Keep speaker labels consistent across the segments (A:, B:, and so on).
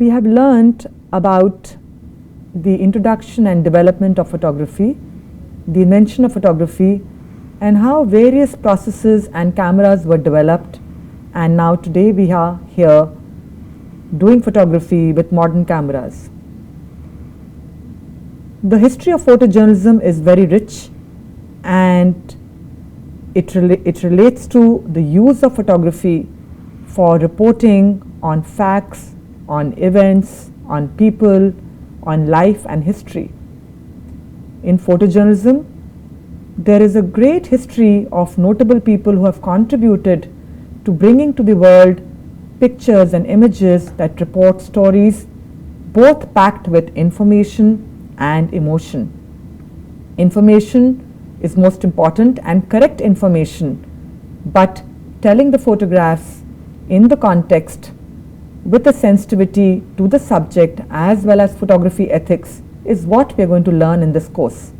A: We have learnt about the introduction and development of photography, the invention of photography, and how various processes and cameras were developed, and now today we are here doing photography with modern cameras. The history of photojournalism is very rich, and it relates to the use of photography for reporting on facts, on events, on people, on life and history. In photojournalism, there is a great history of notable people who have contributed to bringing to the world pictures and images that report stories, both packed with information and emotion. Information is most important, and correct information, but telling the photographs in the context with a sensitivity to the subject as well as photography ethics is what we are going to learn in this course.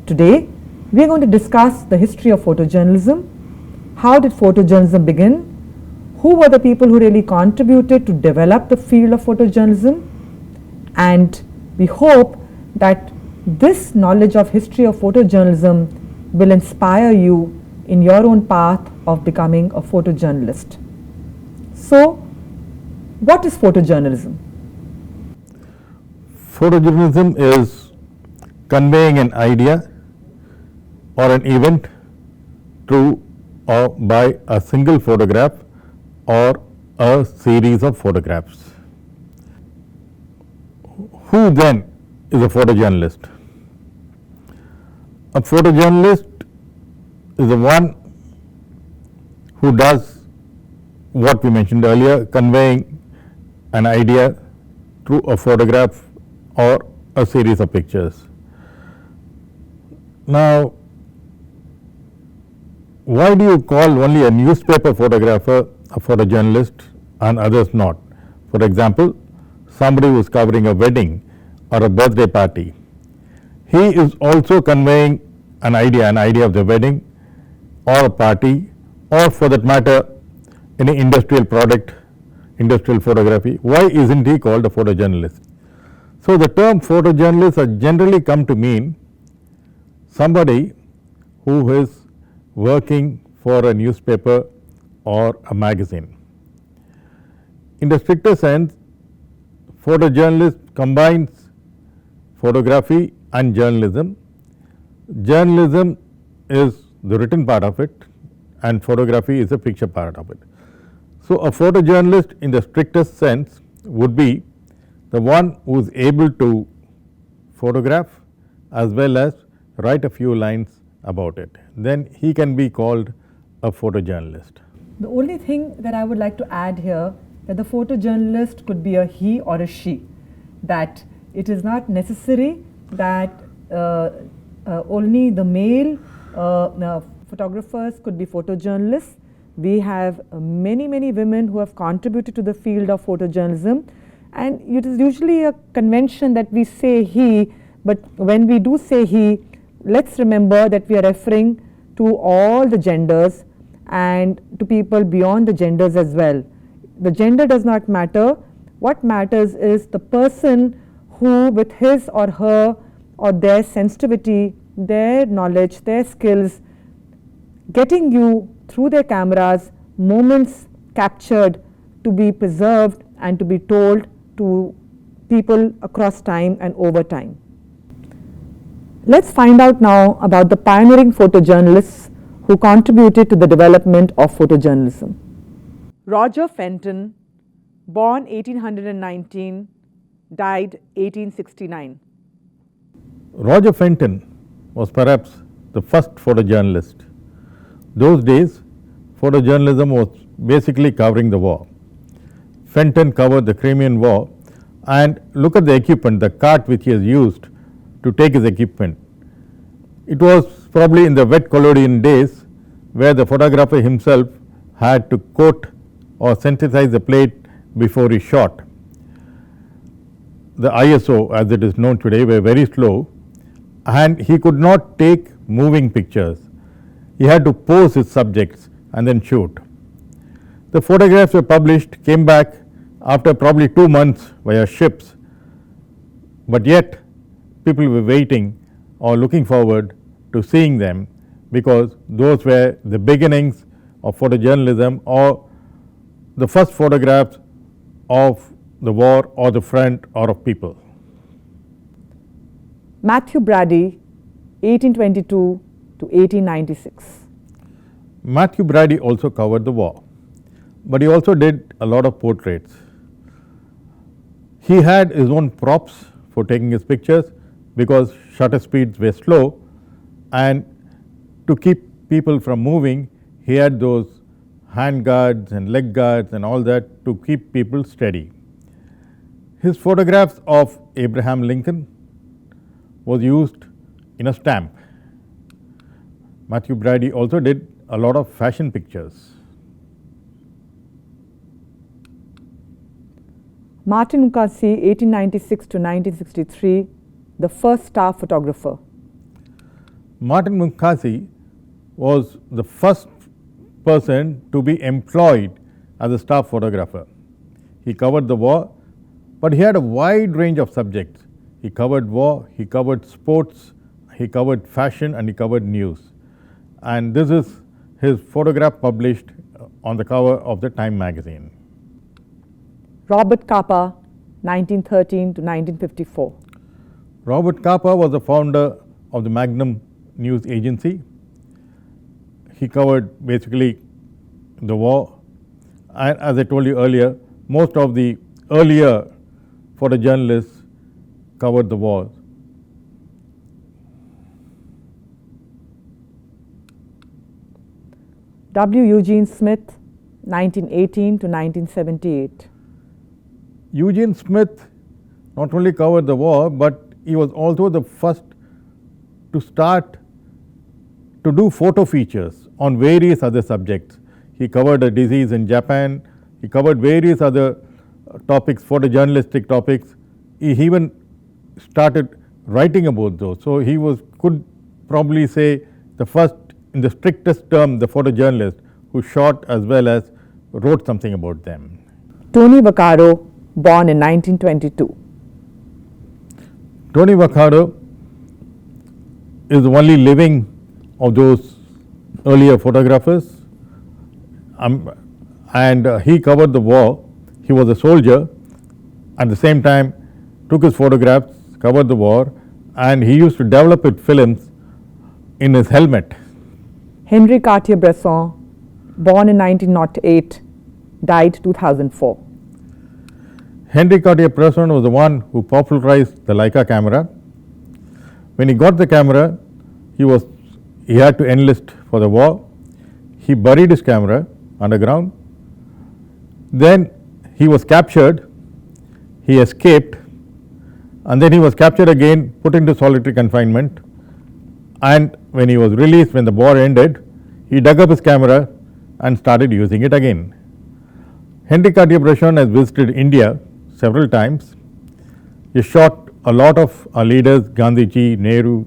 A: Today we are going to discuss the history of photojournalism. How did photojournalism begin? Who were the people who really contributed to develop the field of photojournalism? And we hope that this knowledge of history of photojournalism will inspire you in your own path of becoming a photojournalist. So, what is photojournalism?
B: Photojournalism is conveying an idea or an event through or by a single photograph or a series of photographs. Who then is a photojournalist? A photojournalist is the one who does what we mentioned earlier, conveying an idea through a photograph or a series of pictures. Now, why do you call only a newspaper photographer a photojournalist and others not? For example, somebody who is covering a wedding or a birthday party, he is also conveying an idea of the wedding or a party, or for that matter any industrial product, industrial photography. Why isn't he called a photojournalist? So the term photojournalist has generally come to mean somebody who is working for a newspaper or a magazine. In the stricter sense, photojournalist combines photography and journalism. Journalism is the written part of it and photography is the picture part of it. So a photojournalist in the strictest sense would be the one who is able to photograph as well as write a few lines about it. Then he can be called a photojournalist.
A: The only thing that I would like to add here, that the photojournalist could be a he or a she, that it is not necessary that only the male photographers could be photojournalists. We have many women who have contributed to the field of photojournalism, and it is usually a convention that we say he, but when we do say he, let's remember that we are referring to all the genders and to people beyond the genders as well. The gender does not matter. What matters is the person who, with his or her or their sensitivity, their knowledge, their skills, getting you through their cameras moments captured to be preserved and to be told to people across time and over time. Let's find out now about the pioneering photojournalists who contributed to the development of photojournalism. Roger Fenton, born 1819, died 1869.
B: Roger Fenton was perhaps the first photojournalist. Those days, photojournalism was basically covering the war. Fenton covered the Crimean War, and look at the equipment, the cart which he has used to take his equipment. It was probably in the wet collodion days where the photographer himself had to coat or synthesize the plate before he shot. The ISO, as it is known today, were very slow, and he could not take moving pictures. He had to pose his subjects and then shoot. The photographs were published, came back after probably 2 months via ships, but yet people were waiting or looking forward to seeing them, because those were the beginnings of photojournalism, or the first photographs of the war or the front or of people.
A: Mathew Brady, 1822 to 1896.
B: Mathew Brady also covered the war, but he also did a lot of portraits. He had his own props for taking his pictures, because shutter speeds were slow, and to keep people from moving, he had those hand guards and leg guards and all that to keep people steady. His photographs of Abraham Lincoln was used in a stamp. Mathew Brady also did a lot of fashion pictures.
A: Martin Munkasi, 1896 to 1963, the first star photographer.
B: Martin Munkasi was the first person to be employed as a staff photographer. He covered the war, but he had a wide range of subjects. He covered war, he covered sports, he covered fashion, and he covered news. And this is his photograph published on the cover of the Time magazine.
A: Robert Capa, 1913 to 1954.
B: Robert Capa was the founder of the Magnum News Agency. He covered basically the war, and as I told you earlier, most of the earlier photojournalists covered the war.
A: W. Eugene Smith, 1918 to 1978.
B: Eugene Smith not only covered the war, but he was also the first to start to do photo features on various other subjects. He covered a disease in Japan, he covered various other topics, photojournalistic topics. He even started writing about those. So he could probably say the first, in the strictest term, the photojournalist who shot as well as wrote something about them.
A: Tony Vaccaro, born in 1922.
B: Tony Vaccaro is the only living of those earlier photographers, and he covered the war. He was a soldier, at the same time took his photographs, covered the war, and he used to develop his films in his helmet.
A: Henri Cartier-Bresson, born in 1908, died 2004.
B: Henri Cartier-Bresson was the one who popularized the Leica camera. When he got the camera, he had to enlist for the war. He buried his camera underground. Then he was captured, he escaped, and then he was captured again, put into solitary confinement, and when he was released, when the war ended, he dug up his camera and started using it again. Henri Cartier-Bresson has visited India several times. He shot a lot of our leaders, Gandhiji, Nehru,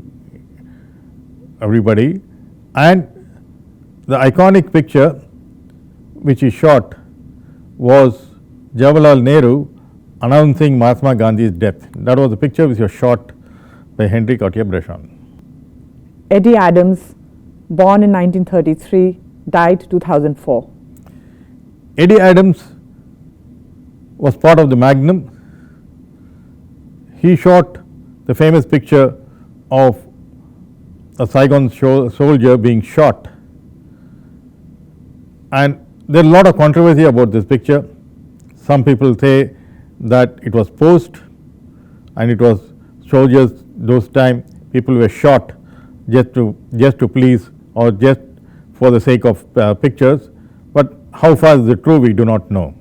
B: everybody, and the iconic picture which he shot was Jawaharlal Nehru announcing Mahatma Gandhi's death. That was the picture which was shot by Henri Cartier-Bresson.
A: Eddie Adams, born in 1933, died 2004.
B: Eddie Adams was part of the Magnum. He shot the famous picture of a Saigon soldier being shot, and there is a lot of controversy about this picture. Some people say that it was posed and it was soldiers, those time people were shot just to please or just for the sake of pictures, but how far is it true we do not know.